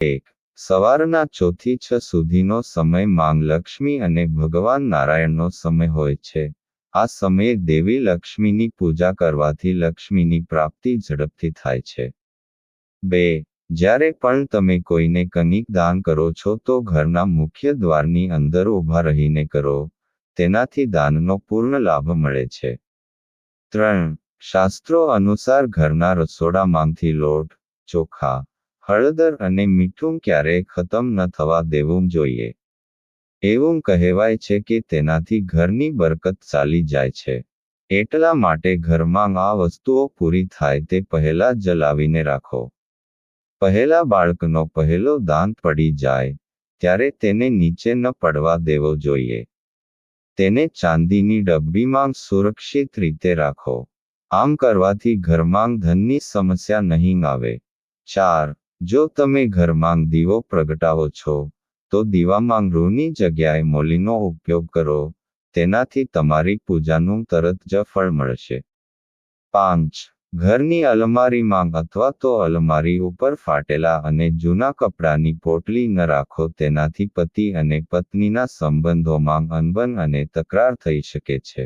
1. સવારના 4 થી 6 સુધીનો સમય માંગ લક્ષ્મી અને ભગવાન નારાયણનો સમય હોય છે. આ સમયે દેવી લક્ષ્મીની પૂજા કરવાથી લક્ષ્મીની પ્રાપ્તિ ઝડપથી થાય છે. 2. જ્યારે પણ તમે કોઈને કંઈક દાન કરો છો તો ઘરના મુખ્ય દ્વારની અંદર ઊભા રહીને કરો. તેનાથી દાનનો પૂર્ણ લાભ મળે છે. 3. શાસ્ત્રો અનુસાર ઘરના રસોડામાંથી લોટ, ચોખા, હળદર અને મીઠું ક્યારેય ખતમ ન થવા દેવું જોઈએ. એવું કહેવાય છે કે તેનાથી ઘરની બરકત ચાલી જાય છે. એટલા માટે ઘરમાં આ વસ્તુઓ પૂરી થાય તે પહેલા જ લાવીને રાખો. પહેલા બાળકનો પહેલો દાંત પડી જાય ત્યારે તેને નીચે ન પડવા દેવો જોઈએ. તેને ચાંદીની ડબ્બીમાં સુરક્ષિત રીતે રાખો. આમ કરવાથી ઘરમાં ધનની સમસ્યા નહીં આવે. 4. જો તમે ઘરમાં દીવો પ્રગટાવો છો તો દીવામાં રૂની જગ્યાએ મોલીનો ઉપયોગ કરો. તેનાથી તમારી પૂજાનું તરત જ ફળ મળશે. 5. ઘરની અલમારીમાં અથવા તો અલમારી ઉપર ફાટેલા અને જૂના કપડાની પોટલી ન રાખો. તેનાથી પતિ અને પત્નીના સંબંધોમાં અનબન અને તકરાર થઈ શકે છે.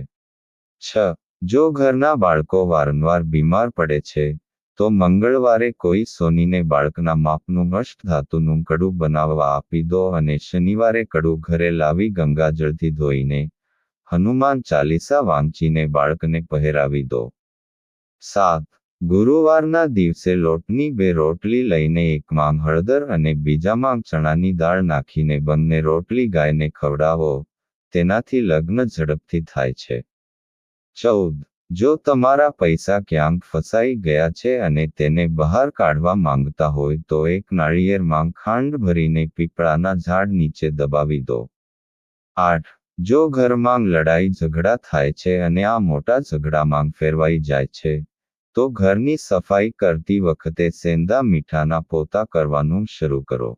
6. જો ઘરના બાળકો વારંવાર બીમાર પડે છે તો મંગળવારે કોઈ સોનીને બાળકના માપનું અષ્ટધાતુનું કડું બનાવવા આપી દો અને શનિવારે કડું ઘરે લાવી ગંગાજળથી ધોઈને હનુમાન ચાલીસા વાંચીને બાળકને પહેરાવી દો. 7. ગુરુવારના દિવસે લોટની 2 રોટલી લઈને એકમાં હળદર અને બીજામાં ચણાની દાળ નાખીને બંને રોટલી ગાયને ખવડાવો. તેનાથી લગ્ન ઝડપથી થાય છે. 14. જો તમારા પૈસા ક્યાંક ફસાઈ ગયા છે અને તેને બહાર કાઢવા માંગતા હોય તો એક નાળિયેરમાં ખાંડ ભરીને પીપળાના ઝાડ નીચે દબાવી દો. 8. જો ઘરમાં લડાઈ ઝઘડા થાય છે અને આ મોટા ઝઘડામાં ફેરવાઈ જાય છે તો ઘરની સફાઈ કરતી વખતે સેંધા મીઠાના પોતા કરવાનું શરૂ કરો.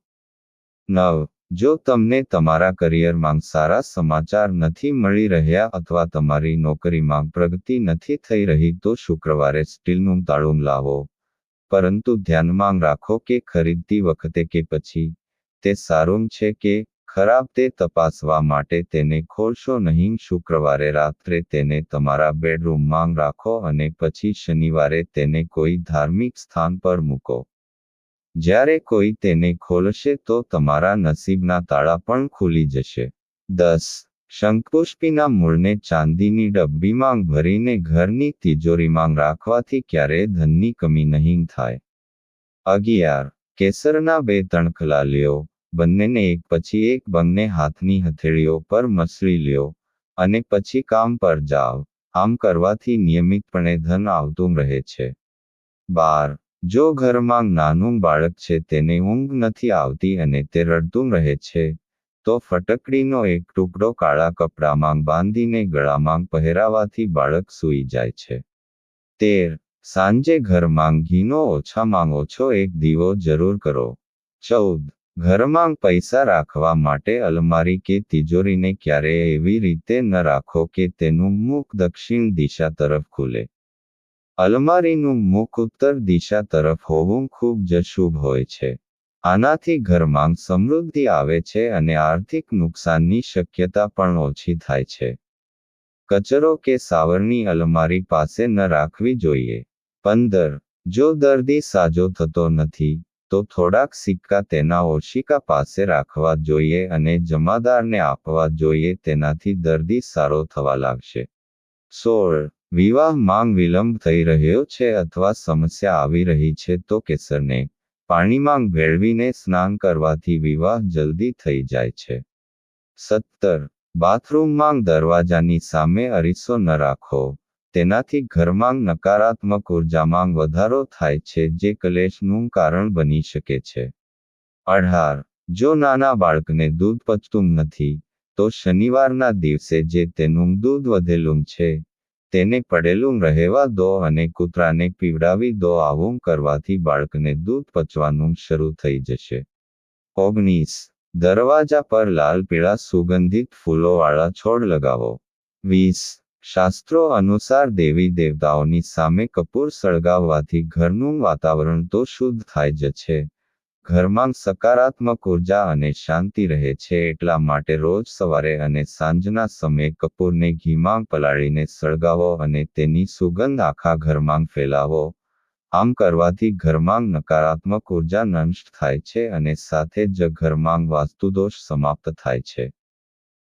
9. જો તમને તમારા કરિયરમાં સારા સમાચાર નથી મળી રહ્યા અથવા તમારી નોકરીમાં પ્રગતિ નથી થઈ રહી તો શુક્રવારે સ્ટીલનું તાળું લાવો. પરંતુ ધ્યાનમાં રાખો કે ખરીદતી વખતે કે પછી તે સારું છે કે ખરાબ તે તપાસવા માટે તેને ખોલશો નહીં. શુક્રવારે રાત્રે તેને તમારા બેડરૂમમાં રાખો અને પછી શનિવારે તેને કોઈ ધાર્મિક સ્થાન પર મૂકો. જ્યારે કોઈ તેને ખોલશે તો તમારા નસીબના તાળા પણ ખુલી જશે. 10. શંખપુષ્પીના મૂળને ચાંદીની ડબ્બીમાં ભરીને ઘરની તિજોરીમાં રાખવાથી ક્યારેય ધનની કમી નહીં થાય. 11. કેસરના 2 તણખલા લ્યો. બંનેને એક પછી એક બંને હાથની હથેળીઓ પર મસળી લ્યો અને પછી કામ પર જાઓ. આમ કરવાથી નિયમિતપણે ધન આવતું રહે છે. 12. જો ઘરમાં નાનું બાળક છે તેને ઊંઘ નથી આવતી અને તે રડતું રહે છે તો ફટકડીનો એક ટુકડો કાળા કપડામાં બાંધીને ગળામાં પહેરાવાથી બાળક સૂઈ જાય છે. 13. સાંજે ઘરમાં ઘીનો ઓછામાં ઓછો એક દીવો જરૂર કરો. 14. ઘરમાં પૈસા રાખવા માટે અલમારી કે તિજોરીને ક્યારેય એવી રીતે ન રાખો કે તેનું મુખ દક્ષિણ દિશા તરફ ખુલે. અલમારીનું મુખ ઉત્તર દિશા તરફ હોવું ખૂબ જ શુભ હોય છે. આનાથી ઘરમાં સમૃદ્ધિ આવે છે અને આર્થિક નુકસાનની શક્યતા પણ ઓછી થાય છે. કચરો કે સાવરણી અલમારી પાસે ન રાખવી જોઈએ. 15. જો દર્દી સાજો થતો નથી તો થોડાક સિક્કા તેના ઓશિકા પાસે રાખવા જોઈએ અને જમાદારને આપવા જોઈએ. તેનાથી દર્દી સારો થવા લાગશે. 16. વિવાહમાં વિલંબ થઈ રહ્યો છે અથવા સમસ્યા આવી રહી છે તો કેસરને પાણીમાં ભેળવીને સ્નાન કરવાથી વિવાહ જલ્દી થઈ જાય છે. 17. બાથરૂમમાં દરવાજાની સામે અરીસો ન રાખો. તેનાથી ઘરમાં નકારાત્મક ઉર્જામાં વધારો થાય છે જે કલેશનું કારણ બની શકે છે. 18. જો નાના બાળકને દૂધ પચતું નથી તો શનિવારના દિવસે જે તેનું દૂધ વધેલું છે તેને પડેલું રહેવા દો અને કૂતરાને પીવડાવી દો. આવું કરવાથી બાળકને દૂધ પચવાનું શરૂ થઈ જશે. 19. દરવાજા પર લાલ પીળા સુગંધિત ફૂલોવાળા છોડ લગાવો. 20. શાસ્ત્રો અનુસાર દેવી દેવતાઓની સામે કપૂર સળગાવવાથી ઘરનું વાતાવરણ તો શુદ્ધ થાય જ છે, ઘરમાં સકારાત્મક ઉર્જા અને શાંતિ રહે છે. એટલા માટે રોજ સવારે અને સાંજના સમયે કપૂરને ઘીમાં પલાળીને સળગાવો અને તેની સુગંધ આખા ઘરમાં ફેલાવો. આમ કરવાથી ઘરમાં નકારાત્મક ઉર્જા નષ્ટ થાય છે અને સાથે જ ઘરમાં વાસ્તુદોષ સમાપ્ત થાય છે.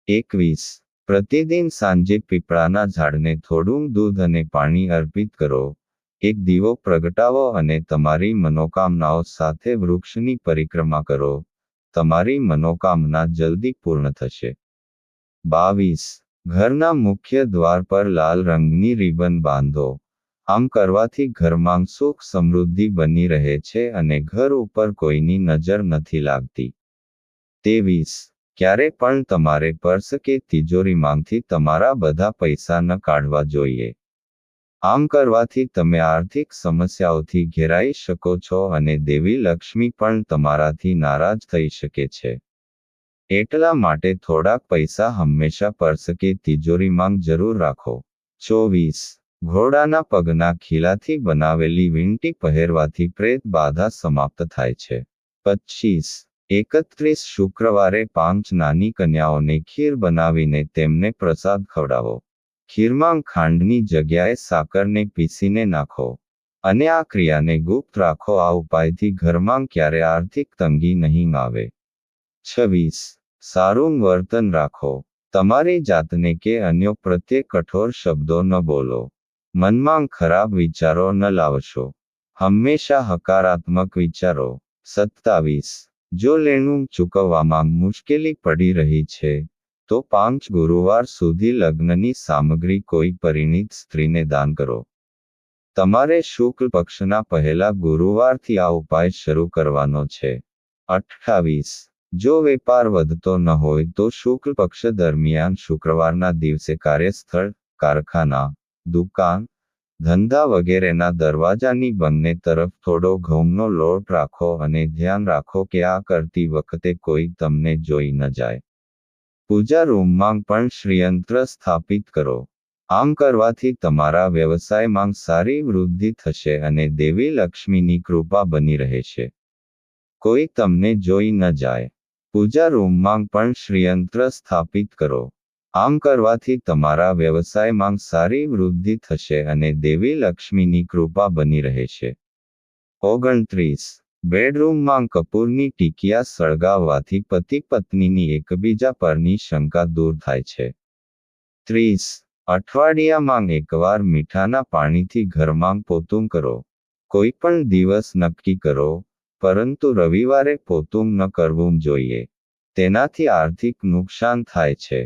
21. પ્રતિદિન સાંજે પીપળાના ઝાડને થોડું દૂધ અને પાણી અર્પિત કરો. એક દીવો પ્રગટાવો અને તમારી મનોકામનાઓ સાથે વૃક્ષની પરિક્રમા કરો. તમારી મનોકામના જલ્દી પૂર્ણ થશે. 22. ઘરના મુખ્ય દ્વાર પર લાલ રંગની રિબન બાંધો. આમ કરવાથી ઘરમાં સુખ સમૃદ્ધિ બની રહે છે અને ઘર ઉપર કોઈની નજર નથી લાગતી. 23. ક્યારે પણ તમારે પર્સ કે તિજોરીમાંથી તમારા બધા પૈસા ન કાઢવા જોઈએ. આમ કરવાથી તમે આર્થિક સમસ્યાઓથી ઘેરાઈ શકો છો અને દેવી લક્ષ્મી પણ તમારાથી નારાજ થઈ શકે છે. એટલા માટે થોડાક પૈસા હંમેશા પર્સ કે તિજોરીમાં જરૂર રાખો. 24. ઘોડાના પગના ખીલાથી બનાવેલી વીંટી પહેરવાથી પ્રેત બાધા સમાપ્ત થાય છે. 25. 31. શુક્રવારે 5 નાની કન્યાઓને ખીર બનાવીને તેમને પ્રસાદ ખવડાવો. ખીરમાં ખાંડની જગ્યાએ સાકરને પીસીને નાખો અને આ ક્રિયાને ગુપ્ત રાખો. આ ઉપાયથી ઘરમાં ક્યારે આર્થિક તંગી નહીં આવે. 26. સારું વર્તન રાખો. તમારી જાતને કે અન્યો પ્રત્યે કઠોર શબ્દો ન બોલો. મનમાં ખરાબ વિચારો ન લાવશો. હંમેશા હકારાત્મક વિચારો. 27. જો લેણું ચૂકવવામાં મુશ્કેલી પડી રહી છે તો 5 ગુરુવાર સુધી લગ્નની સામગ્રી કોઈ પરિણીત સ્ત્રીને દાન કરો. તમારે શુક્લ પક્ષના પહેલા ગુરુવારથી આ ઉપાય શરૂ કરવાનો છે. 28. જો વેપાર વધતો ન હોય તો શુક્લ પક્ષ દરમિયાન શુક્રવારના દિવસે કાર્યસ્થળ, કારખાના, દુકાન, ધંધા વગેરેના દરવાજાની બંને તરફ થોડો ઘઉંનો લોટ રાખો અને ધ્યાન રાખો કે આ કરતી વખતે કોઈ તમને જોઈ ન જાય. પૂજા રૂમમાં પણ શ્રીયંત્ર સ્થાપિત કરો. આમ કરવાથી તમારા વ્યવસાયમાં સારી વૃદ્ધિ થશે અને દેવી લક્ષ્મીની કૃપા બની રહેશે. કોઈ તમને જોઈ ન જાય. પૂજા રૂમમાં પણ શ્રીયંત્ર સ્થાપિત કરો. આમ કરવાથી તમારા વ્યવસાયમાં સારી વૃદ્ધિ થશે અને દેવી લક્ષ્મીની કૃપા બની રહેશે. 29. બેડરૂમમાં કપૂરની ટીકિયા સળગાવવાથી પતિ પત્નીની એકબીજા પરની શંકા દૂર થાય છે. 30. અઠવાડિયામાં એકવાર મીઠાના પાણીથી ઘરમાં પોતું કરો. કોઈ પણ દિવસ નક્કી કરો, પરંતુ રવિવારે પોતું ન કરવું જોઈએ. તેનાથી આર્થિક નુકસાન થાય છે.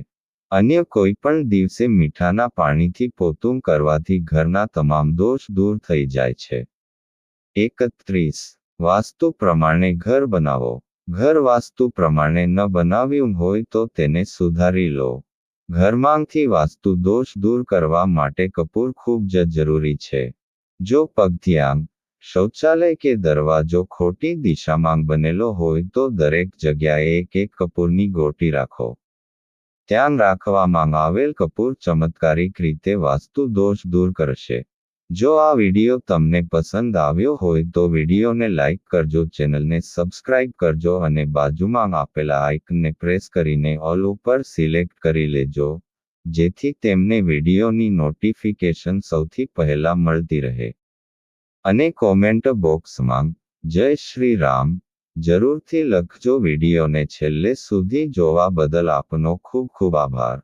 અન્ય કોઈ પણ દિવસે મીઠાના પાણીથી પોતું કરવાથી ઘરના તમામ દોષ દૂર થઈ જાય છે. 31. વાસ્તુ પ્રમાણે ઘર બનાવો. ઘર વાસ્તુ પ્રમાણે ન બનાવ્યું હોય તો તેને સુધારી લો. ઘરમાંથી વાસ્તુ દોષ દૂર કરવા માટે કપૂર ખૂબ જ જરૂરી છે. જો પગથિયાં, શૌચાલય કે દરવાજો ખોટી દિશામાં બનેલો હોય તો દરેક જગ્યાએ એક કપૂરની ગોટી રાખો. ત્યાં રાખવામાં આવેલ કપૂર ચમત્કારિક રીતે વાસ્તુ દોષ દૂર કરશે. જો આ વિડિયો તમને પસંદ આવ્યો હોય તો વિડિયોને લાઇક કરજો, ચેનલને સબસ્ક્રાઇબ કરજો અને બાજુમાં આપેલા આઇકનને પ્રેસ કરીને ઓલ ઉપર સિલેક્ટ કરી લેજો, જેથી તેમને વિડિયોની નોટિફિકેશન સૌથી પહેલા મળતી રહે. અને કોમેન્ટ બોક્સમાં જય શ્રી રામ જરૂરથી લખજો. વિડિયોને છેલ્લે સુધી જોવા બદલ આપનો ખૂબ ખૂબ આભાર.